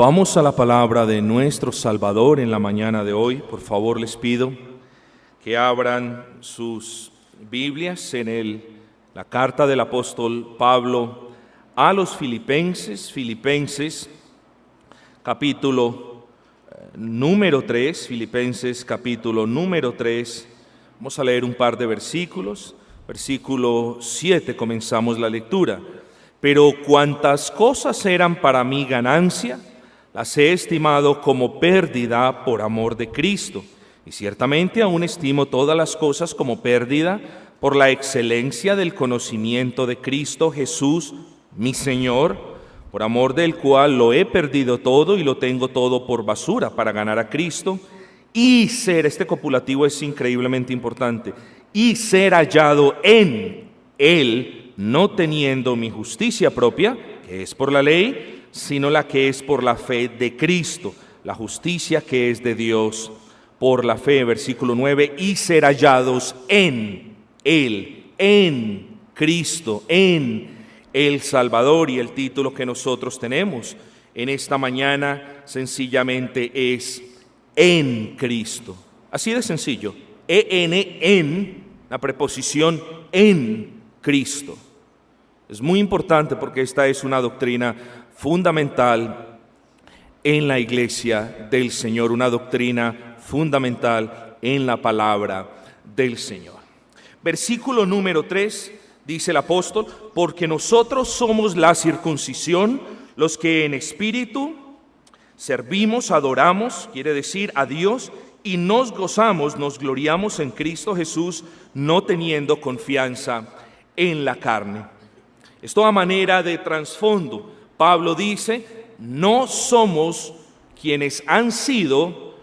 Vamos a la palabra de nuestro Salvador en la mañana de hoy. Por favor, les pido que abran sus Biblias en la carta del apóstol Pablo a los Filipenses, capítulo número 3, Filipenses capítulo número 3. Vamos a leer un par de versículos. Versículo 7, comenzamos la lectura. Pero cuantas cosas eran para mí ganancia, las he estimado como pérdida por amor de Cristo. Y ciertamente aún estimo todas las cosas como pérdida por la excelencia del conocimiento de Cristo Jesús, mi Señor, por amor del cual lo he perdido todo y lo tengo todo por basura para ganar a Cristo y ser, este copulativo es increíblemente importante, y ser hallado en Él, no teniendo mi justicia propia, que es por la ley, sino la que es por la fe de Cristo, la justicia que es de Dios por la fe. Versículo 9, y ser hallados en Él, en Cristo, en el Salvador. Y el título que nosotros tenemos en esta mañana sencillamente es en Cristo. Así de sencillo, en la preposición en Cristo. Es muy importante porque esta es una doctrina fundamental en la iglesia del Señor, una doctrina fundamental en la palabra del Señor. Versículo número 3, dice el apóstol, porque nosotros somos la circuncisión, los que en espíritu servimos, adoramos, quiere decir a Dios, y nos gozamos, nos gloriamos en Cristo Jesús, no teniendo confianza en la carne. Esto a manera de trasfondo. Pablo dice, no somos quienes han sido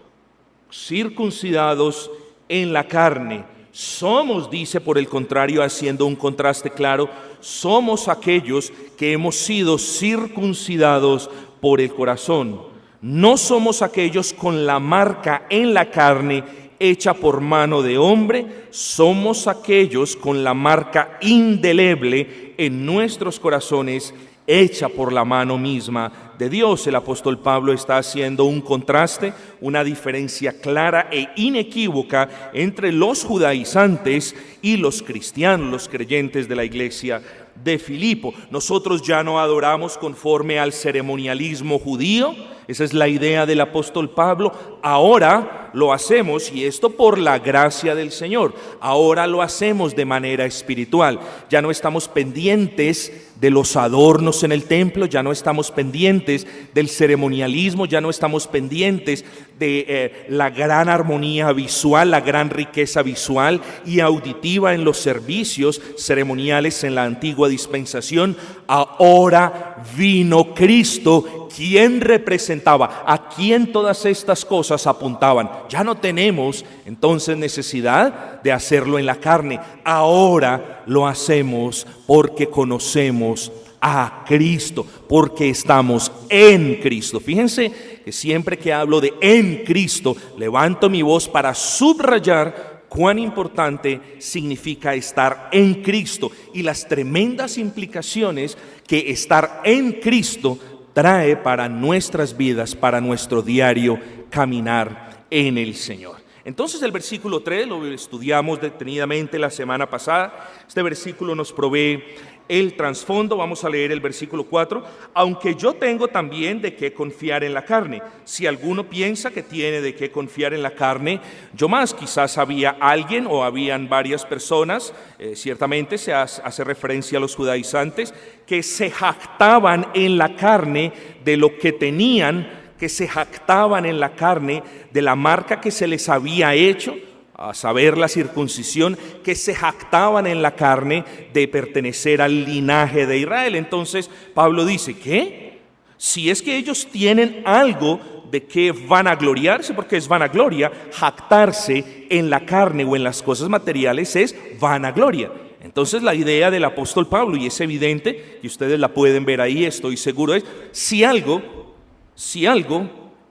circuncidados en la carne. Somos, dice por el contrario, haciendo un contraste claro, somos aquellos que hemos sido circuncidados por el corazón. No somos aquellos con la marca en la carne hecha por mano de hombre, somos aquellos con la marca indeleble en nuestros corazones, hecha por la mano misma de Dios. El apóstol Pablo está haciendo un contraste, una diferencia clara e inequívoca entre los judaizantes y los cristianos, los creyentes de la iglesia de Filipo. Nosotros ya no adoramos conforme al ceremonialismo judío, esa es la idea del apóstol Pablo. Ahora lo hacemos, y esto por la gracia del Señor, ahora lo hacemos de manera espiritual. Ya no estamos pendientes de los adornos en el templo, ya no estamos pendientes del ceremonialismo, ya no estamos pendientes de la gran armonía visual, la gran riqueza visual y auditiva en los servicios ceremoniales en la antigua dispensación. Ahora vino Cristo, quien representaba, a quien todas estas cosas apuntaban. Ya no tenemos entonces necesidad de hacerlo en la carne, ahora lo hacemos porque conocemos a Cristo, porque estamos en Cristo. Fíjense que siempre que hablo de en Cristo, levanto mi voz para subrayar cuán importante significa estar en Cristo y las tremendas implicaciones que estar en Cristo trae para nuestras vidas, para nuestro diario caminar en el Señor. Entonces el versículo 3 lo estudiamos detenidamente la semana pasada. Este versículo nos provee el trasfondo. Vamos a leer el versículo 4. Aunque yo tengo también de qué confiar en la carne. Si alguno piensa que tiene de qué confiar en la carne, yo más. Quizás había alguien o habían varias personas, ciertamente se hace referencia a los judaizantes, que se jactaban en la carne de lo que tenían, que se jactaban en la carne de la marca que se les había hecho, a saber la circuncisión, que se jactaban en la carne de pertenecer al linaje de Israel. Entonces Pablo dice, ¿qué? Si es que ellos tienen algo de que vanagloriarse, porque es vanagloria, jactarse en la carne o en las cosas materiales es vanagloria. Entonces la idea del apóstol Pablo, y es evidente, y ustedes la pueden ver ahí, estoy seguro, es si algo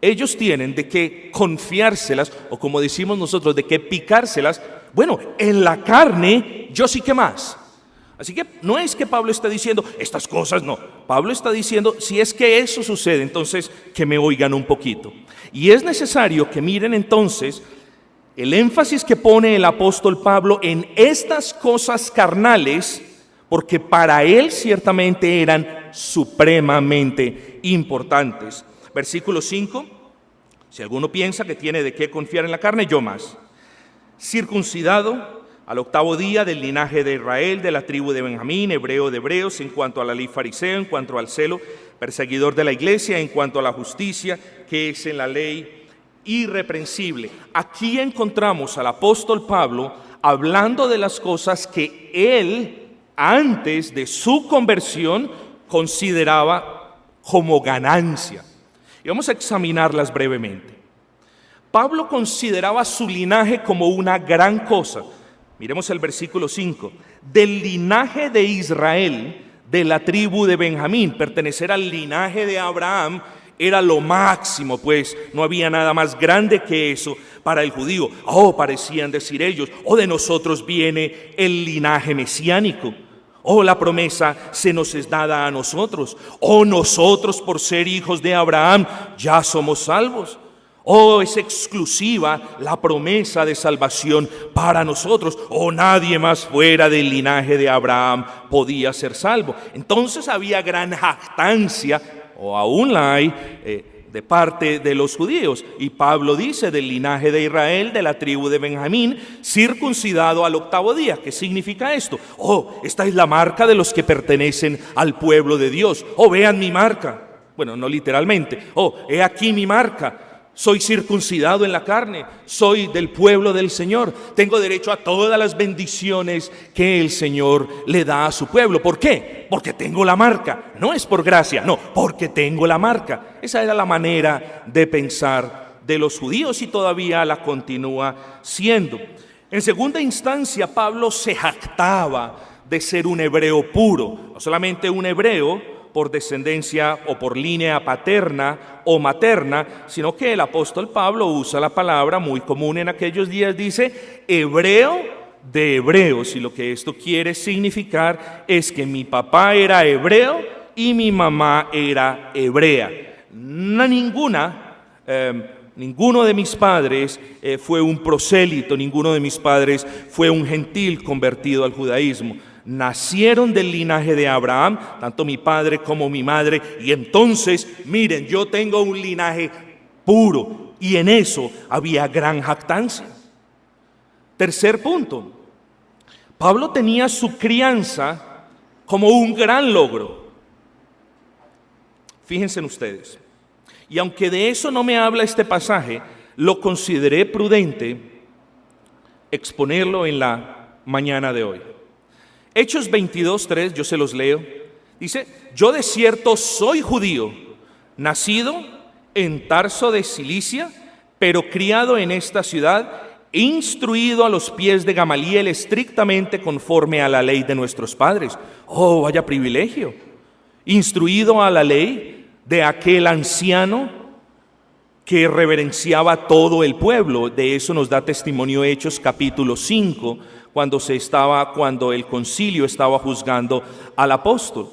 ellos tienen de qué confiárselas, o como decimos nosotros, de qué picárselas, bueno, en la carne yo sí que más. Así que no es que Pablo esté diciendo estas cosas, no. Pablo está diciendo, si es que eso sucede, entonces que me oigan un poquito. Y es necesario que miren entonces el énfasis que pone el apóstol Pablo en estas cosas carnales, porque para él ciertamente eran supremamente importantes. Versículo 5, si alguno piensa que tiene de qué confiar en la carne, yo más. Circuncidado al 8º día del linaje de Israel, de la tribu de Benjamín, hebreo de hebreos, en cuanto a la ley fariseo, en cuanto al celo, perseguidor de la iglesia, en cuanto a la justicia, que es en la ley, irreprensible. Aquí encontramos al apóstol Pablo hablando de las cosas que él, antes de su conversión, consideraba como ganancia. Y vamos a examinarlas brevemente. Pablo consideraba su linaje como una gran cosa. Miremos el versículo 5. Del linaje de Israel, de la tribu de Benjamín, pertenecer al linaje de Abraham era lo máximo, pues no había nada más grande que eso para el judío. Oh, parecían decir ellos, de nosotros viene el linaje mesiánico. La promesa se nos es dada a nosotros. Nosotros por ser hijos de Abraham ya somos salvos. Es exclusiva la promesa de salvación para nosotros. Nadie más fuera del linaje de Abraham podía ser salvo. Entonces había gran jactancia, aún la hay, de parte de los judíos. Y Pablo dice, del linaje de Israel, de la tribu de Benjamín, circuncidado al 8º día. ¿Qué significa esto? Esta es la marca de los que pertenecen al pueblo de Dios. Vean mi marca. Bueno, no literalmente. He aquí mi marca. Soy circuncidado en la carne, soy del pueblo del Señor, tengo derecho a todas las bendiciones que el Señor le da a su pueblo. ¿Por qué? Porque tengo la marca. No es por gracia, no, porque tengo la marca. Esa era la manera de pensar de los judíos y todavía la continúa siendo. En segunda instancia, Pablo se jactaba de ser un hebreo puro, no solamente un hebreo por descendencia o por línea paterna o materna, sino que el apóstol Pablo usa la palabra muy común en aquellos días, dice hebreo de hebreos, y lo que esto quiere significar es que mi papá era hebreo y mi mamá era hebrea. Ninguno de mis padres fue un prosélito, ninguno de mis padres fue un gentil convertido al judaísmo. Nacieron del linaje de Abraham, tanto mi padre como mi madre, y entonces, miren, yo tengo un linaje puro, y en eso había gran jactancia. Tercer punto, Pablo tenía su crianza como un gran logro. Fíjense en ustedes, y aunque de eso no me habla este pasaje, lo consideré prudente exponerlo en la mañana de hoy. Hechos 22:3, yo se los leo, dice, yo de cierto soy judío, nacido en Tarso de Cilicia, pero criado en esta ciudad, instruido a los pies de Gamaliel estrictamente conforme a la ley de nuestros padres. Vaya privilegio. Instruido a la ley de aquel anciano que reverenciaba a todo el pueblo. De eso nos da testimonio Hechos capítulo 5, cuando el concilio estaba juzgando al apóstol.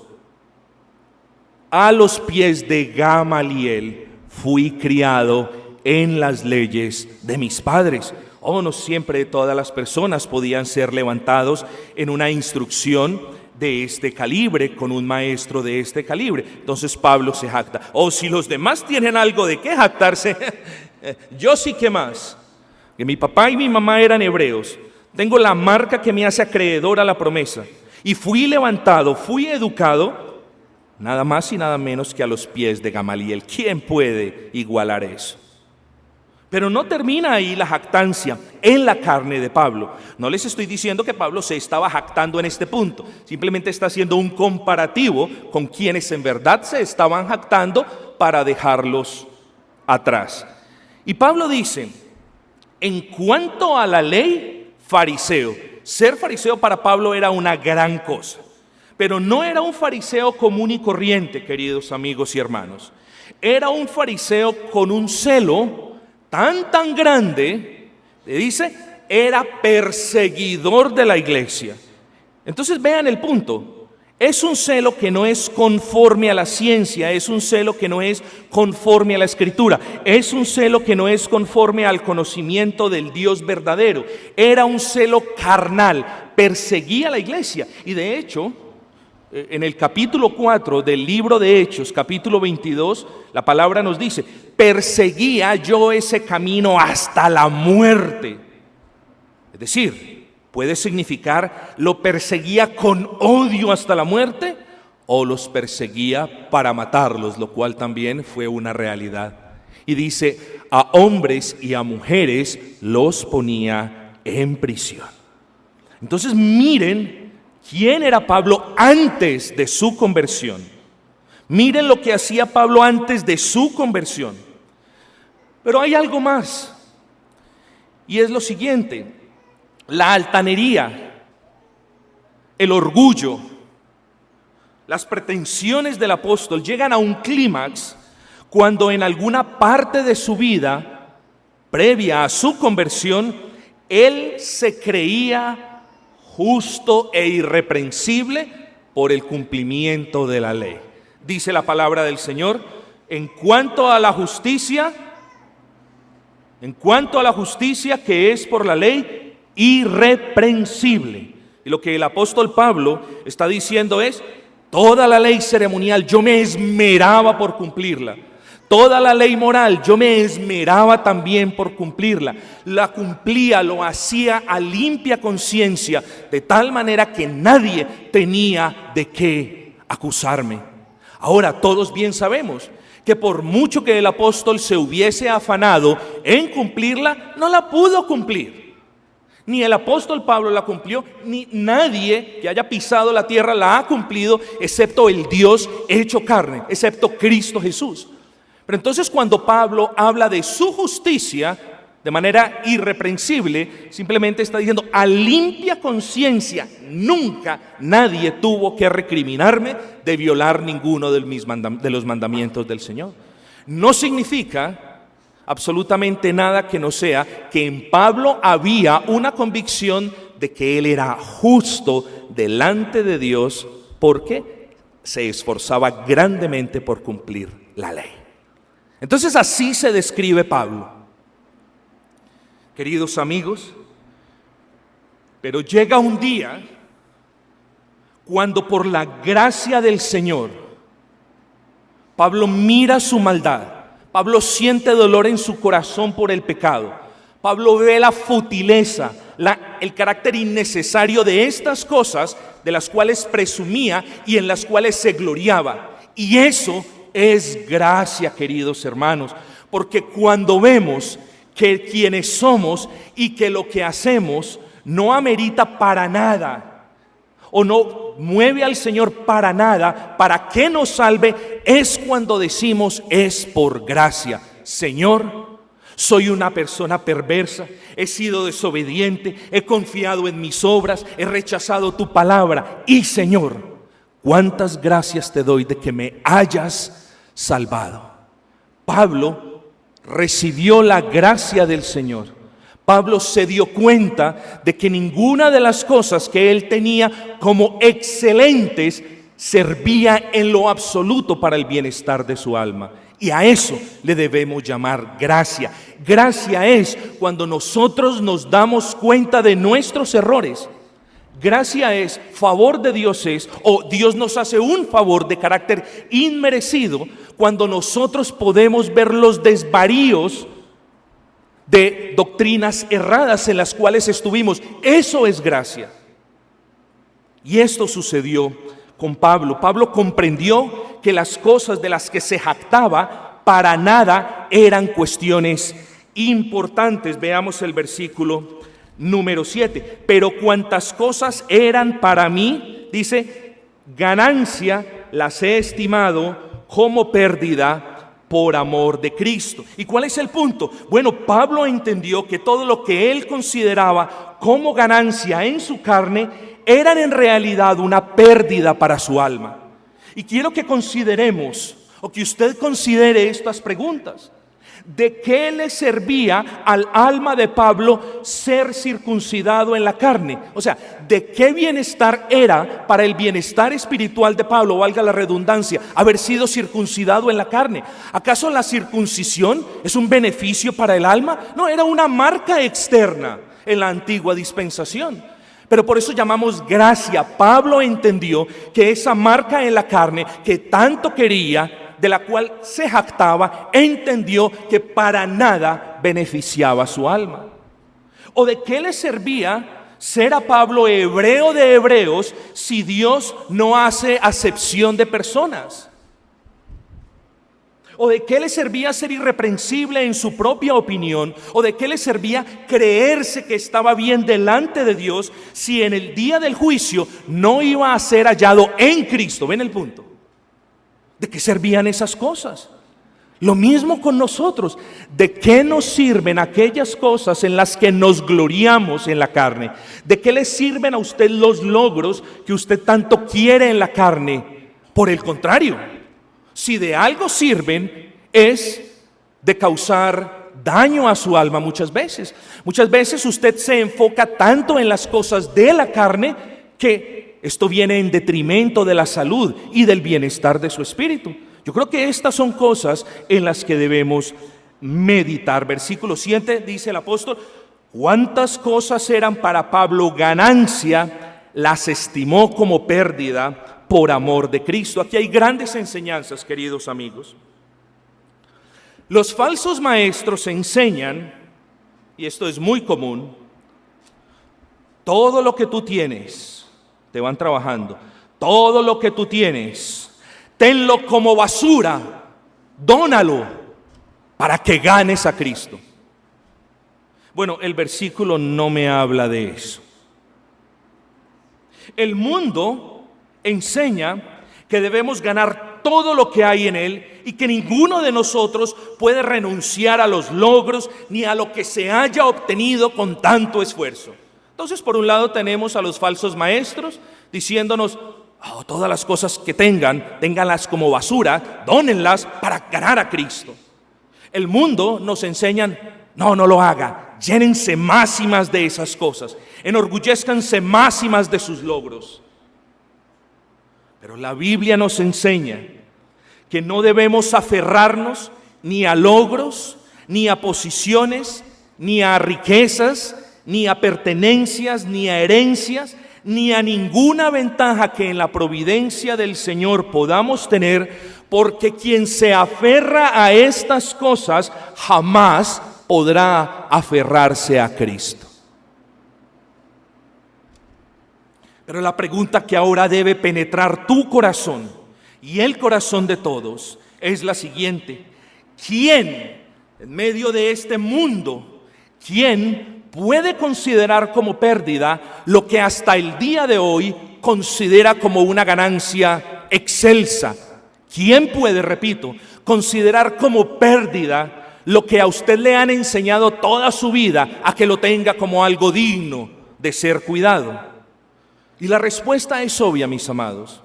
A los pies de Gamaliel fui criado en las leyes de mis padres. No siempre todas las personas podían ser levantados en una instrucción de este calibre, con un maestro de este calibre. Entonces Pablo se jacta. Si los demás tienen algo de qué jactarse, yo sí que más. Que mi papá y mi mamá eran hebreos. Tengo la marca que me hace acreedor a la promesa. Y fui levantado, fui educado, nada más y nada menos que a los pies de Gamaliel. ¿Quién puede igualar eso? Pero no termina ahí la jactancia en la carne de Pablo. No les estoy diciendo que Pablo se estaba jactando en este punto. Simplemente está haciendo un comparativo con quienes en verdad se estaban jactando para dejarlos atrás. Y Pablo dice, en cuanto a la ley, fariseo. Ser fariseo para Pablo era una gran cosa, pero no era un fariseo común y corriente, queridos amigos y hermanos. Era un fariseo con un celo tan grande, le dice, era perseguidor de la iglesia. Entonces vean el punto. Es un celo que no es conforme a la ciencia, es un celo que no es conforme a la Escritura, es un celo que no es conforme al conocimiento del Dios verdadero. Era un celo carnal, perseguía a la iglesia. Y de hecho, en el capítulo 4 del libro de Hechos, capítulo 22, la palabra nos dice: perseguía yo ese camino hasta la muerte. Es decir, puede significar lo perseguía con odio hasta la muerte, o los perseguía para matarlos, lo cual también fue una realidad. Y dice, a hombres y a mujeres los ponía en prisión. Entonces miren quién era Pablo antes de su conversión. Miren lo que hacía Pablo antes de su conversión. Pero hay algo más, y es lo siguiente: la altanería, el orgullo, las pretensiones del apóstol llegan a un clímax cuando en alguna parte de su vida, previa a su conversión, él se creía justo e irreprensible por el cumplimiento de la ley. Dice la palabra del Señor: en cuanto a la justicia que es por la ley, irreprensible. Y lo que el apóstol Pablo está diciendo es: toda la ley ceremonial yo me esmeraba por cumplirla, toda la ley moral yo me esmeraba también por cumplirla, la cumplía, lo hacía a limpia conciencia, de tal manera que nadie tenía de qué acusarme. Ahora, todos bien sabemos que por mucho que el apóstol se hubiese afanado en cumplirla, no la pudo cumplir. Ni el apóstol Pablo la cumplió, ni nadie que haya pisado la tierra la ha cumplido, excepto el Dios hecho carne, excepto Cristo Jesús. Pero entonces, cuando Pablo habla de su justicia de manera irreprensible, simplemente está diciendo: a limpia conciencia, nunca nadie tuvo que recriminarme de violar ninguno de los mandamientos del Señor. No significa absolutamente nada que no sea que en Pablo había una convicción de que él era justo delante de Dios, porque se esforzaba grandemente por cumplir la ley. Entonces así se describe Pablo. Queridos amigos, pero llega un día cuando, por la gracia del Señor, Pablo mira su maldad. Pablo siente dolor en su corazón por el pecado. Pablo ve la futileza, el carácter innecesario de estas cosas de las cuales presumía y en las cuales se gloriaba. Y eso es gracia, queridos hermanos, porque cuando vemos que quienes somos y que lo que hacemos no amerita para nada, o no mueve al Señor para nada, para que nos salve, es cuando decimos: es por gracia. Señor, soy una persona perversa, he sido desobediente, he confiado en mis obras, he rechazado tu palabra. Y Señor, cuántas gracias te doy de que me hayas salvado. Pablo recibió la gracia del Señor. Pablo se dio cuenta de que ninguna de las cosas que él tenía como excelentes servía en lo absoluto para el bienestar de su alma. Y a eso le debemos llamar gracia. Gracia es cuando nosotros nos damos cuenta de nuestros errores. Gracia es, favor de Dios es, o Dios nos hace un favor de carácter inmerecido cuando nosotros podemos ver los desvaríos de doctrinas erradas en las cuales estuvimos. Eso es gracia. Y esto sucedió con Pablo. Pablo comprendió que las cosas de las que se jactaba para nada eran cuestiones importantes. Veamos el versículo número 7. Pero cuantas cosas eran para mí, dice, ganancia las he estimado como pérdida por amor de Cristo. ¿Y cuál es el punto? Bueno, Pablo entendió que todo lo que él consideraba como ganancia en su carne eran en realidad una pérdida para su alma. Y quiero que consideremos, o que usted considere estas preguntas. ¿De qué le servía al alma de Pablo ser circuncidado en la carne? O sea, ¿de qué bienestar era para el bienestar espiritual de Pablo, valga la redundancia, haber sido circuncidado en la carne? ¿Acaso la circuncisión es un beneficio para el alma? No, era una marca externa en la antigua dispensación. Pero por eso llamamos gracia. Pablo entendió que esa marca en la carne que tanto quería, de la cual se jactaba, entendió que para nada beneficiaba a su alma. ¿O de qué le servía ser a Pablo hebreo de hebreos si Dios no hace acepción de personas? ¿O de qué le servía ser irreprensible en su propia opinión? ¿O de qué le servía creerse que estaba bien delante de Dios si en el día del juicio no iba a ser hallado en Cristo? ¿Ven el punto? ¿De qué servían esas cosas? Lo mismo con nosotros. ¿De qué nos sirven aquellas cosas en las que nos gloriamos en la carne? ¿De qué le sirven a usted los logros que usted tanto quiere en la carne? Por el contrario, si de algo sirven, es de causar daño a su alma muchas veces. Muchas veces usted se enfoca tanto en las cosas de la carne que esto viene en detrimento de la salud y del bienestar de su espíritu. Yo creo que estas son cosas en las que debemos meditar. Versículo 7 dice el apóstol: cuántas cosas eran para Pablo ganancia, las estimó como pérdida por amor de Cristo. Aquí hay grandes enseñanzas, queridos amigos. Los falsos maestros enseñan, y esto es muy común, todo lo que tú tienes, te van trabajando, todo lo que tú tienes, tenlo como basura, dónalo para que ganes a Cristo. Bueno, el versículo no me habla de eso. El mundo enseña que debemos ganar todo lo que hay en él y que ninguno de nosotros puede renunciar a los logros ni a lo que se haya obtenido con tanto esfuerzo. Entonces, por un lado tenemos a los falsos maestros diciéndonos: todas las cosas que ténganlas como basura, dónenlas para ganar a Cristo. El mundo nos enseña: no lo haga, llénense más y más de esas cosas, enorgullezcanse más y más de sus logros. Pero la Biblia nos enseña que no debemos aferrarnos ni a logros, ni a posiciones, ni a riquezas, ni a pertenencias, ni a herencias, ni a ninguna ventaja que en la providencia del Señor podamos tener, porque quien se aferra a estas cosas jamás podrá aferrarse a Cristo. Pero la pregunta que ahora debe penetrar tu corazón y el corazón de todos es la siguiente: ¿quién en medio de este mundo, quién puede considerar como pérdida lo que hasta el día de hoy considera como una ganancia excelsa? ¿Quién puede, repito, considerar como pérdida lo que a usted le han enseñado toda su vida a que lo tenga como algo digno de ser cuidado? Y la respuesta es obvia, mis amados.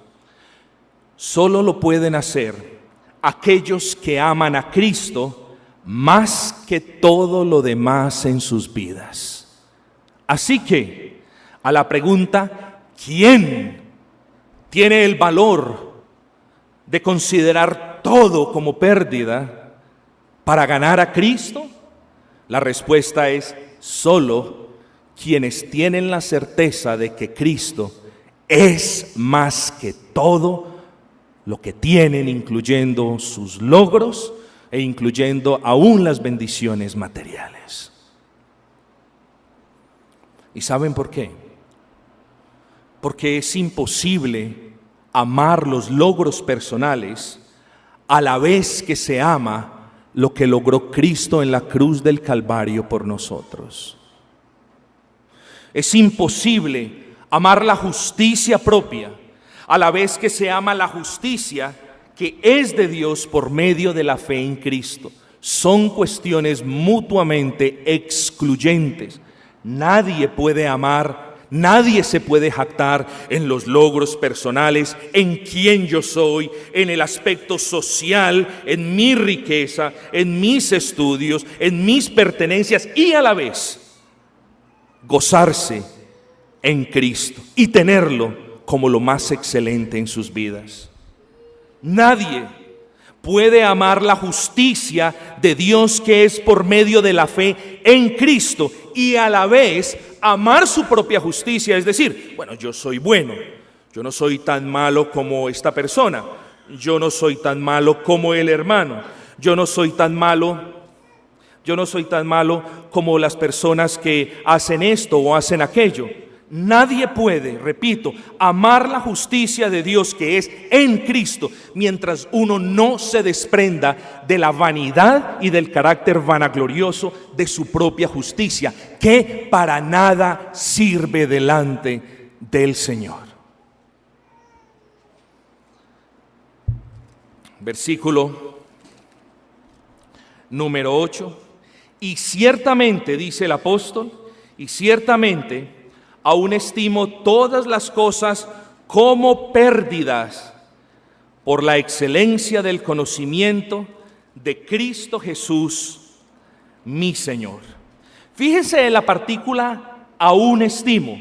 Solo lo pueden hacer aquellos que aman a Cristo más que todo lo demás en sus vidas. Así que, a la pregunta, ¿quién tiene el valor de considerar todo como pérdida para ganar a Cristo? La respuesta es: solo quienes tienen la certeza de que Cristo es más que todo lo que tienen, incluyendo sus logros e incluyendo aún las bendiciones materiales. ¿Y saben por qué? Porque es imposible amar los logros personales a la vez que se ama lo que logró Cristo en la cruz del Calvario por nosotros. Es imposible amar la justicia propia a la vez que se ama la justicia que es de Dios por medio de la fe en Cristo. Son cuestiones mutuamente excluyentes. Nadie puede amar Nadie se puede jactar en los logros personales, en quién yo soy, en el aspecto social, en mi riqueza, en mis estudios, en mis pertenencias y a la vez gozarse en Cristo y tenerlo como lo más excelente en sus vidas. Nadie puede amar la justicia de Dios que es por medio de la fe en Cristo y a la vez amar su propia justicia, es decir, bueno, yo soy bueno, yo no soy tan malo como esta persona, yo no soy tan malo como el hermano, yo no soy tan malo como las personas que hacen esto o hacen aquello. Nadie puede, repito, amar la justicia de Dios que es en Cristo mientras uno no se desprenda de la vanidad y del carácter vanaglorioso de su propia justicia, que para nada sirve delante del Señor. Versículo número 8. Y ciertamente, dice el apóstol, y ciertamente aún estimo todas las cosas como pérdidas por la excelencia del conocimiento de Cristo Jesús, mi Señor. Fíjense en la partícula aún estimo.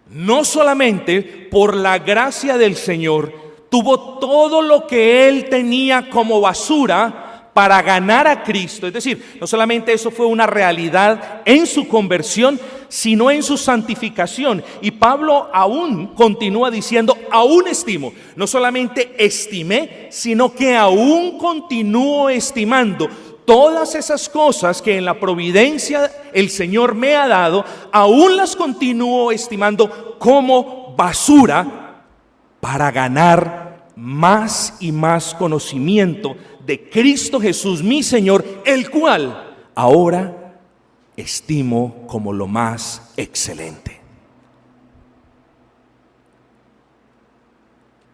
No solamente por la gracia del Señor tuvo todo lo que Él tenía como basura para ganar a Cristo, es decir, no solamente eso fue una realidad en su conversión, sino en su santificación. Y Pablo aún continúa diciendo, aún estimo, no solamente estimé, sino que aún continúo estimando todas esas cosas que en la providencia el Señor me ha dado, aún las continúo estimando como basura para ganar más y más conocimiento de Cristo Jesús, mi Señor, el cual ahora estimo como lo más excelente.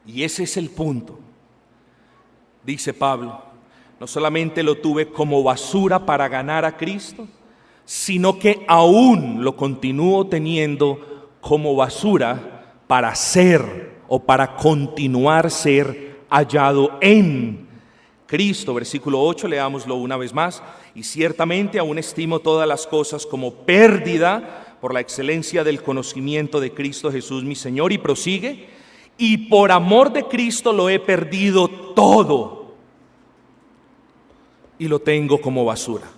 Y ese es el punto. Dice Pablo, no solamente lo tuve como basura para ganar a Cristo, sino que aún lo continúo teniendo como basura para ser o para continuar ser hallado en Cristo. Versículo 8, leámoslo una vez más. Y ciertamente aún estimo todas las cosas como pérdida por la excelencia del conocimiento de Cristo Jesús mi Señor. Y prosigue, y por amor de Cristo lo he perdido todo y lo tengo como basura.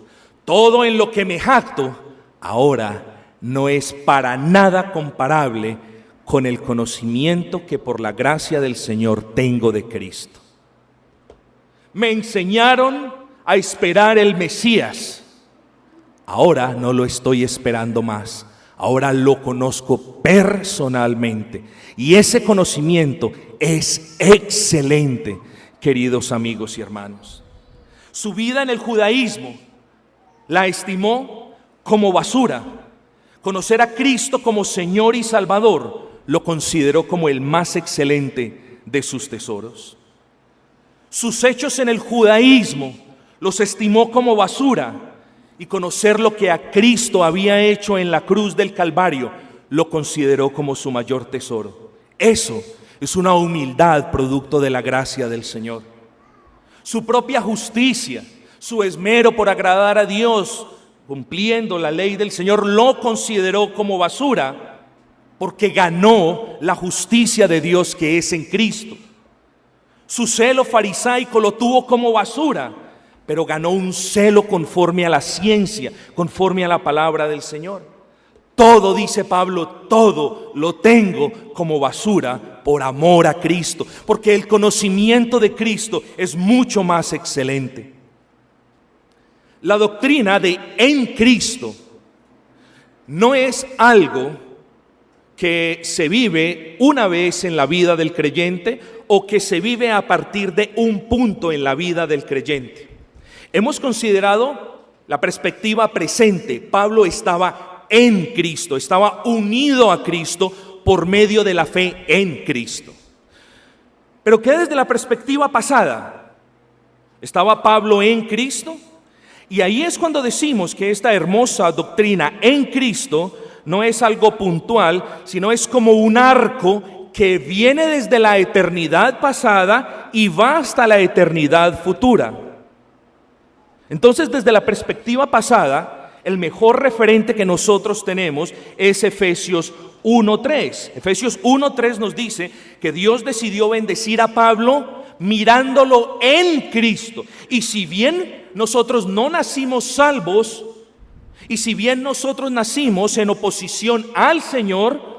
Todo en lo que me jacto ahora no es para nada comparable con el conocimiento que por la gracia del Señor tengo de Cristo. Me enseñaron a esperar el Mesías. Ahora no lo estoy esperando más. Ahora lo conozco personalmente. Y ese conocimiento es excelente, queridos amigos y hermanos. Su vida en el judaísmo la estimó como basura. Conocer a Cristo como Señor y Salvador lo consideró como el más excelente de sus tesoros. Sus hechos en el judaísmo los estimó como basura, y conocer lo que a Cristo había hecho en la cruz del Calvario lo consideró como su mayor tesoro. Eso es una humildad producto de la gracia del Señor. Su propia justicia, su esmero por agradar a Dios, cumpliendo la ley del Señor, lo consideró como basura porque ganó la justicia de Dios que es en Cristo. Su celo farisaico lo tuvo como basura, pero ganó un celo conforme a la ciencia, conforme a la palabra del Señor. Todo, dice Pablo, todo lo tengo como basura por amor a Cristo, porque el conocimiento de Cristo es mucho más excelente. La doctrina de en Cristo no es algo que se vive una vez en la vida del creyente o que se vive a partir de un punto en la vida del creyente. Hemos considerado la perspectiva presente. Pablo estaba en Cristo, estaba unido a Cristo por medio de la fe en Cristo. Pero ¿qué desde la perspectiva pasada? ¿Estaba Pablo en Cristo? Y ahí es cuando decimos que esta hermosa doctrina en Cristo no es algo puntual, sino es como un arco que viene desde la eternidad pasada y va hasta la eternidad futura. Entonces, desde la perspectiva pasada, el mejor referente que nosotros tenemos es Efesios 1:3. Efesios 1:3 nos dice que Dios decidió bendecir a Pablo mirándolo en Cristo. Y si bien nosotros no nacimos salvos, y si bien nosotros nacimos en oposición al Señor,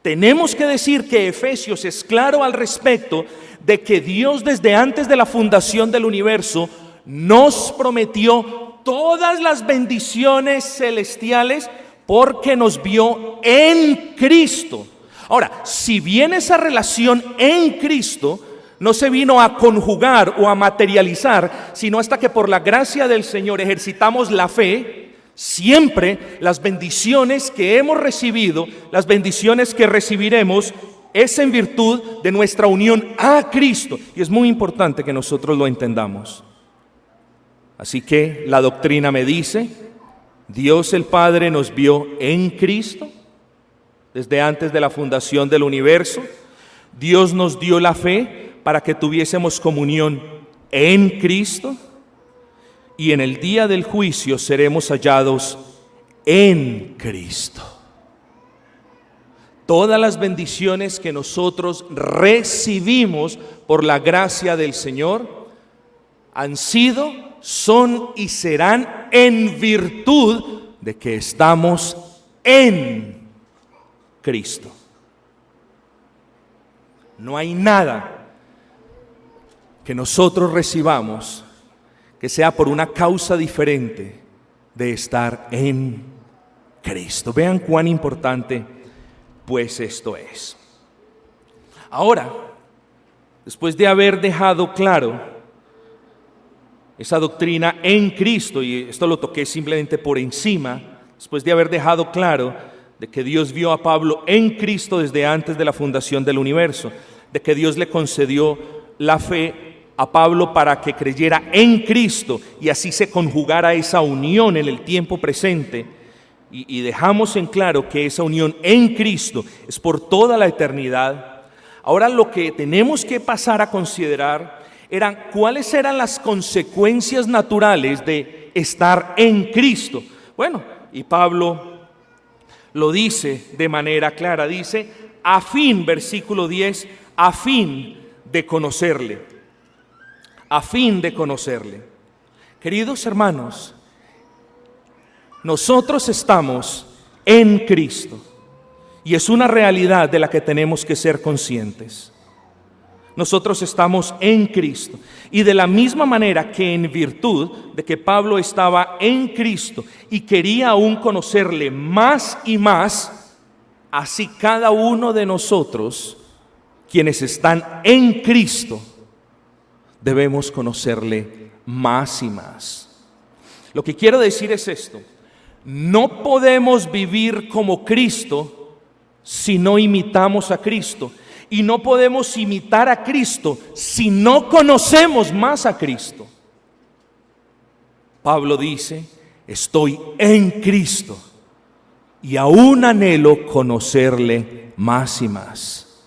tenemos que decir que Efesios es claro al respecto de que Dios desde antes de la fundación del universo nos prometió todas las bendiciones celestiales porque nos vio en Cristo. Ahora, si bien esa relación en Cristo no se vino a conjugar o a materializar, sino hasta que por la gracia del Señor ejercitamos la fe, siempre las bendiciones que hemos recibido, las bendiciones que recibiremos, es en virtud de nuestra unión a Cristo. Y es muy importante que nosotros lo entendamos. Así que la doctrina me dice, Dios el Padre nos vio en Cristo desde antes de la fundación del universo. Dios nos dio la fe para que tuviésemos comunión en Cristo. Y en el día del juicio seremos hallados en Cristo. Todas las bendiciones que nosotros recibimos por la gracia del Señor han sido, son y serán en virtud de que estamos en Cristo. No hay nada que nosotros recibamos que sea por una causa diferente de estar en Cristo. Vean cuán importante pues esto es. Ahora, después de haber dejado claro esa doctrina en Cristo, y esto lo toqué simplemente por encima, después de haber dejado claro de que Dios vio a Pablo en Cristo desde antes de la fundación del universo, de que Dios le concedió la fe a Pablo para que creyera en Cristo y así se conjugara esa unión en el tiempo presente, y dejamos en claro que esa unión en Cristo es por toda la eternidad. Ahora lo que tenemos que pasar a considerar eran cuáles eran las consecuencias naturales de estar en Cristo. Bueno, y Pablo lo dice de manera clara, dice, a fin, versículo 10, a fin de conocerle. A fin de conocerle. Queridos hermanos, nosotros estamos en Cristo y es una realidad de la que tenemos que ser conscientes. Nosotros estamos en Cristo y de la misma manera que en virtud de que Pablo estaba en Cristo y quería aún conocerle más y más, así cada uno de nosotros, quienes están en Cristo, debemos conocerle más y más. Lo que quiero decir es esto: no podemos vivir como Cristo si no imitamos a Cristo, y no podemos imitar a Cristo si no conocemos más a Cristo. Pablo dice, estoy en Cristo y aún anhelo conocerle más y más.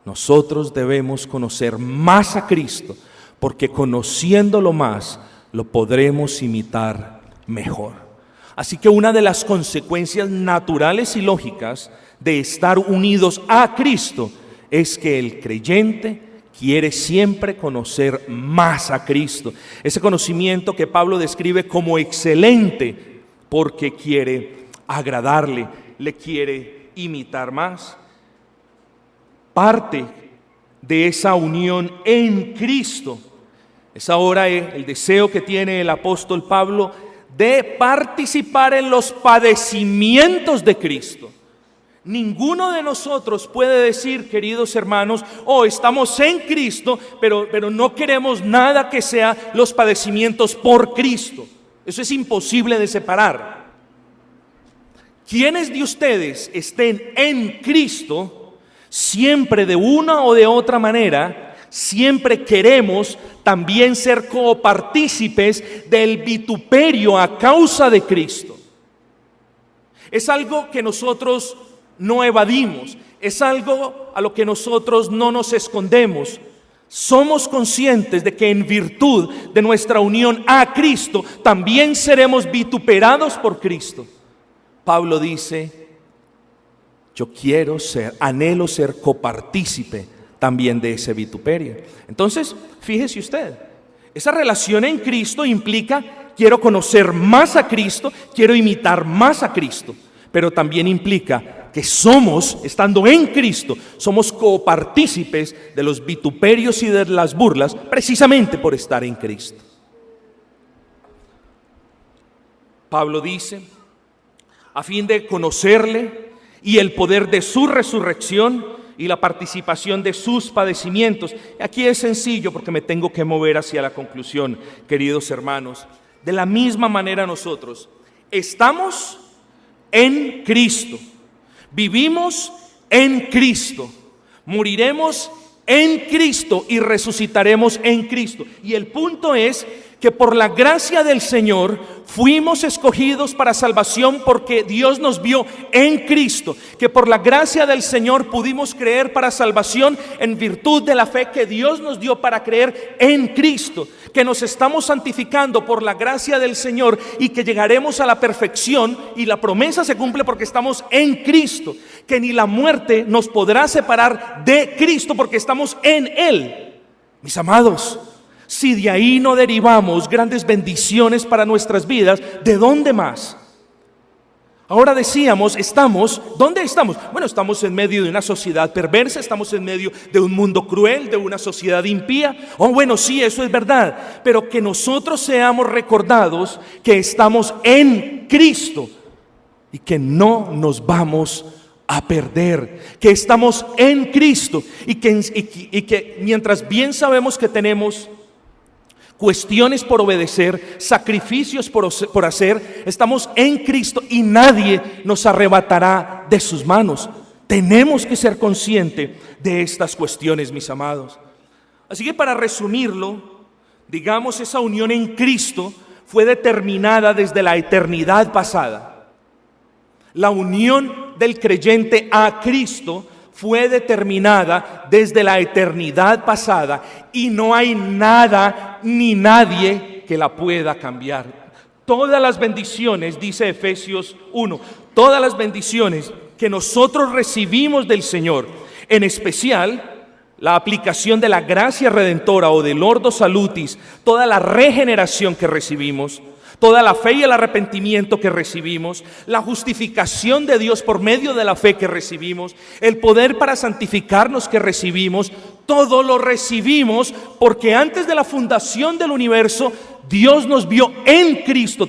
Nosotros debemos conocer más a Cristo, porque conociéndolo más, lo podremos imitar mejor. Así que una de las consecuencias naturales y lógicas de estar unidos a Cristo es que el creyente quiere siempre conocer más a Cristo. Ese conocimiento que Pablo describe como excelente, porque quiere agradarle, le quiere imitar más. Parte de esa unión en Cristo es ahora el deseo que tiene el apóstol Pablo de participar en los padecimientos de Cristo. Ninguno de nosotros puede decir, queridos hermanos, estamos en Cristo, pero no queremos nada que sea los padecimientos por Cristo. Eso es imposible de separar. Quienes de ustedes estén en Cristo, siempre de una o de otra manera, siempre queremos también ser copartícipes del vituperio a causa de Cristo. Es algo que nosotros no evadimos, es algo a lo que nosotros no nos escondemos. Somos conscientes de que en virtud de nuestra unión a Cristo también seremos vituperados por Cristo. Pablo dice: yo anhelo ser copartícipe también de ese vituperio. Entonces, fíjese usted, esa relación en Cristo implica: quiero conocer más a Cristo, quiero imitar más a Cristo, pero también implica que somos, estando en Cristo, somos copartícipes de los vituperios y de las burlas, precisamente por estar en Cristo. Pablo dice: a fin de conocerle y el poder de su resurrección y la participación de sus padecimientos. Aquí es sencillo porque me tengo que mover hacia la conclusión, queridos hermanos. De la misma manera nosotros estamos en Cristo, vivimos en Cristo, moriremos en Cristo y resucitaremos en Cristo. Y el punto es que por la gracia del Señor fuimos escogidos para salvación porque Dios nos vio en Cristo, que por la gracia del Señor pudimos creer para salvación en virtud de la fe que Dios nos dio para creer en Cristo, que nos estamos santificando por la gracia del Señor y que llegaremos a la perfección, y la promesa se cumple porque estamos en Cristo, que ni la muerte nos podrá separar de Cristo porque estamos en Él. Mis amados, si de ahí no derivamos grandes bendiciones para nuestras vidas, ¿de dónde más? Ahora decíamos, ¿dónde estamos? Bueno, estamos en medio de una sociedad perversa, estamos en medio de un mundo cruel, de una sociedad impía. Oh, bueno, sí, eso es verdad, pero que nosotros seamos recordados que estamos en Cristo y que no nos vamos a perder, que estamos en Cristo y que mientras bien sabemos que tenemos cuestiones por obedecer, sacrificios por hacer, estamos en Cristo y nadie nos arrebatará de sus manos. Tenemos que ser conscientes de estas cuestiones, mis amados. Así que para resumirlo, digamos, esa unión en Cristo fue determinada desde la eternidad pasada. La unión del creyente a Cristo fue determinada desde la eternidad pasada y no hay nada ni nadie que la pueda cambiar. Todas las bendiciones, dice Efesios 1, todas las bendiciones que nosotros recibimos del Señor, en especial la aplicación de la gracia redentora o del Ordo Salutis, toda la regeneración que recibimos, toda la fe y el arrepentimiento que recibimos, la justificación de Dios por medio de la fe que recibimos, el poder para santificarnos que recibimos, todo lo recibimos porque antes de la fundación del universo Dios nos vio en Cristo.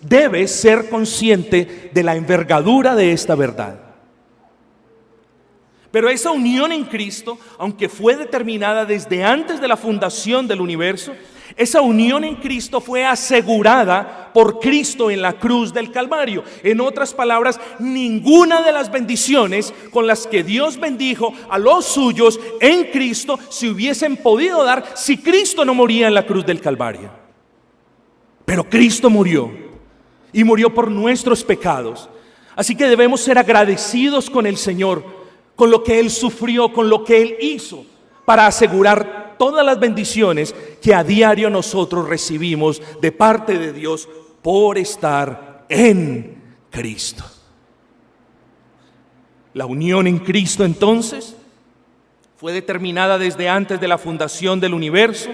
Debes ser consciente de la envergadura de esta verdad. Pero esa unión en Cristo, aunque fue determinada desde antes de la fundación del universo, esa unión en Cristo fue asegurada por Cristo en la cruz del Calvario. En otras palabras, ninguna de las bendiciones con las que Dios bendijo a los suyos en Cristo se hubiesen podido dar si Cristo no moría en la cruz del Calvario. Pero Cristo murió y murió por nuestros pecados. Así que debemos ser agradecidos con el Señor, con lo que Él sufrió, con lo que Él hizo, para asegurar todas las bendiciones que a diario nosotros recibimos de parte de Dios por estar en Cristo. La unión en Cristo entonces fue determinada desde antes de la fundación del universo,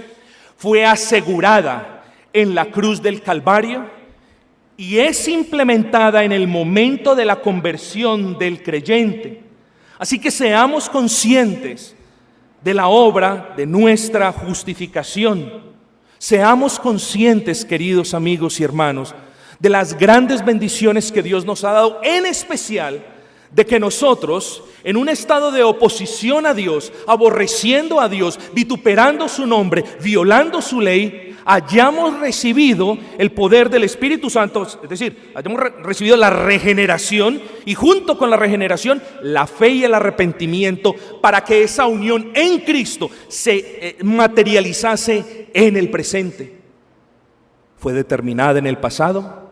fue asegurada en la cruz del Calvario y es implementada en el momento de la conversión del creyente. Así que seamos conscientes de la obra de nuestra justificación. Seamos conscientes, queridos amigos y hermanos, de las grandes bendiciones que Dios nos ha dado, en especial de que nosotros, en un estado de oposición a Dios, aborreciendo a Dios, vituperando su nombre, violando su ley, hayamos recibido el poder del Espíritu Santo, es decir, hayamos recibido la regeneración y junto con la regeneración, la fe y el arrepentimiento para que esa unión en Cristo se materializase en el presente. Fue determinada en el pasado,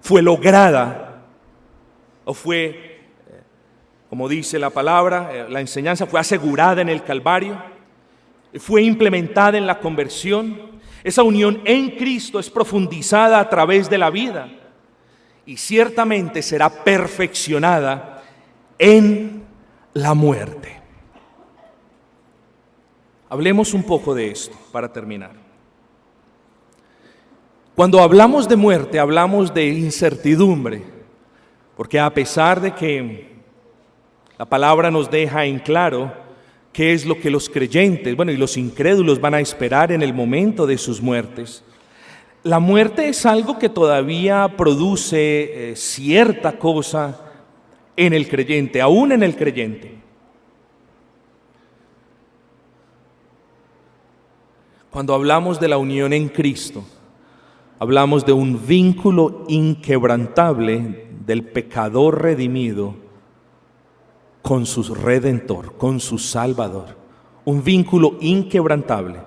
fue lograda, o fue, como dice la palabra, la enseñanza fue asegurada en el Calvario, fue implementada en la conversión. Esa unión en Cristo es profundizada a través de la vida y ciertamente será perfeccionada en la muerte. Hablemos un poco de esto para terminar. Cuando hablamos de muerte, hablamos de incertidumbre, porque a pesar de que la palabra nos deja en claro qué es lo que los creyentes, y los incrédulos van a esperar en el momento de sus muertes, la muerte es algo que todavía produce cierta cosa en el creyente, aún en el creyente. Cuando hablamos de la unión en Cristo, hablamos de un vínculo inquebrantable del pecador redimido con su Redentor, con su Salvador. Un vínculo inquebrantable,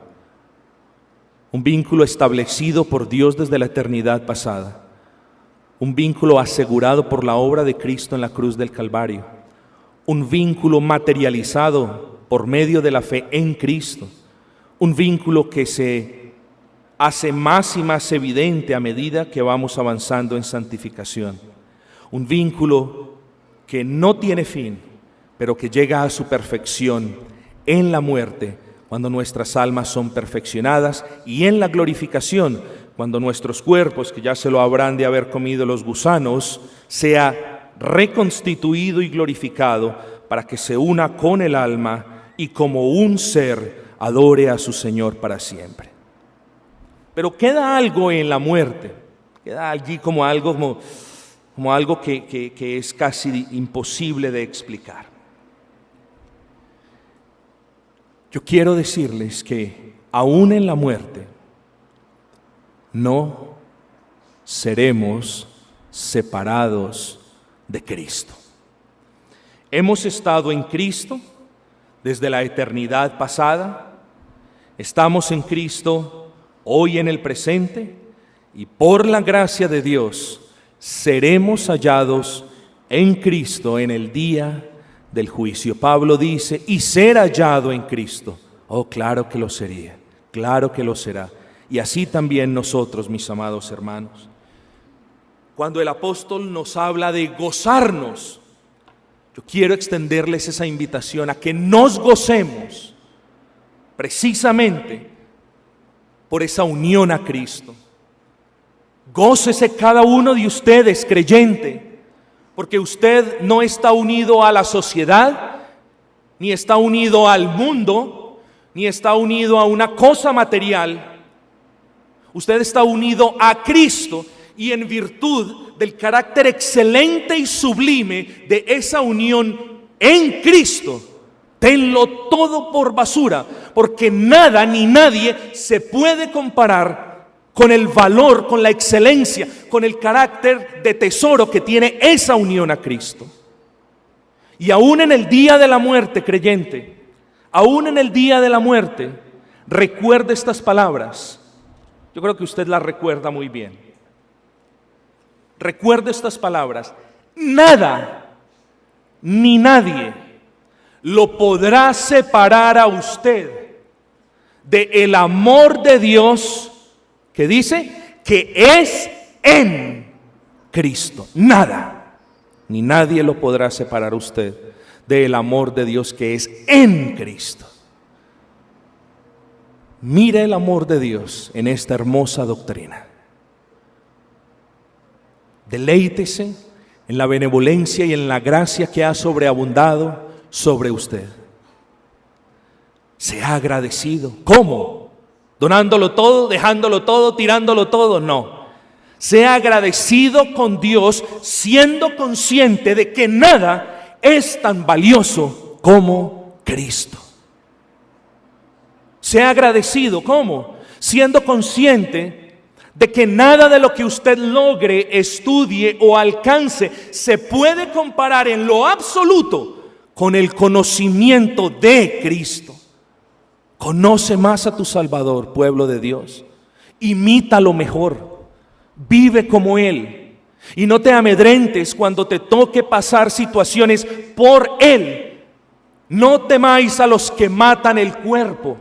un vínculo establecido por Dios desde la eternidad pasada, un vínculo asegurado por la obra de Cristo en la cruz del Calvario, un vínculo materializado por medio de la fe en Cristo, un vínculo que se hace más y más evidente a medida que vamos avanzando en santificación. Un vínculo que no tiene fin, pero que llega a su perfección en la muerte, cuando nuestras almas son perfeccionadas, y en la glorificación, cuando nuestros cuerpos, que ya se lo habrán de haber comido los gusanos, sea reconstituido y glorificado para que se una con el alma y como un ser adore a su Señor para siempre. Pero queda algo en la muerte, queda allí como algo que es casi imposible de explicar. Yo quiero decirles que aún en la muerte no seremos separados de Cristo. Hemos estado en Cristo desde la eternidad pasada, estamos en Cristo hoy en el presente, y por la gracia de Dios seremos hallados en Cristo en el día del juicio. Pablo dice, y ser hallado en Cristo. Oh, claro que lo sería, claro que lo será. Y así también nosotros, mis amados hermanos. Cuando el apóstol nos habla de gozarnos, yo quiero extenderles esa invitación a que nos gocemos precisamente por esa unión a Cristo. Gócese cada uno de ustedes, creyente, porque usted no está unido a la sociedad, ni está unido al mundo, ni está unido a una cosa material. Usted está unido a Cristo, y en virtud del carácter excelente y sublime de esa unión en Cristo, tenlo todo por basura, porque nada ni nadie se puede comparar con el valor, con la excelencia, con el carácter de tesoro que tiene esa unión a Cristo. Y aún en el día de la muerte, creyente, aún en el día de la muerte, recuerde estas palabras. Yo creo que usted las recuerda muy bien. Recuerde estas palabras: nada ni nadie lo podrá separar a usted del amor de Dios, que dice que es en Cristo. Nada ni nadie lo podrá separar a usted del amor de Dios que es en Cristo. Mire el amor de Dios en esta hermosa doctrina. Deleítese en la benevolencia y en la gracia que ha sobreabundado sobre usted. Sea agradecido. ¿Cómo? ¿Donándolo todo, dejándolo todo, tirándolo todo? No. Sea agradecido con Dios, siendo consciente de que nada es tan valioso como Cristo. Sea agradecido. ¿Cómo? Siendo consciente de que nada de lo que usted logre, estudie o alcance se puede comparar en lo absoluto con el conocimiento de Cristo. Conoce más a tu Salvador, pueblo de Dios. Imítalo mejor. Vive como Él. Y no te amedrentes cuando te toque pasar situaciones por Él. No temáis a los que matan el cuerpo,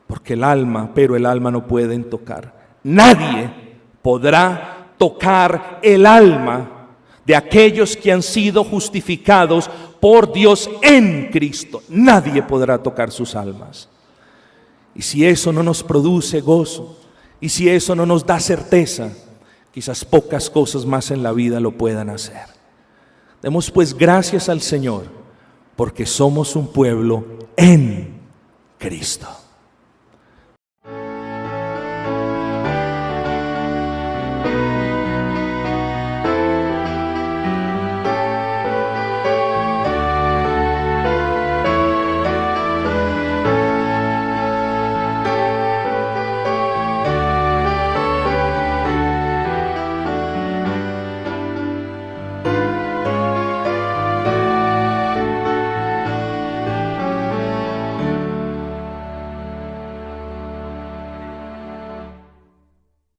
porque el alma no pueden tocar. Nadie podrá tocar el alma de aquellos que han sido justificados por Dios en Cristo. Nadie podrá tocar sus almas. Y si eso no nos produce gozo, y si eso no nos da certeza, quizás pocas cosas más en la vida lo puedan hacer. Demos pues gracias al Señor, porque somos un pueblo en Cristo.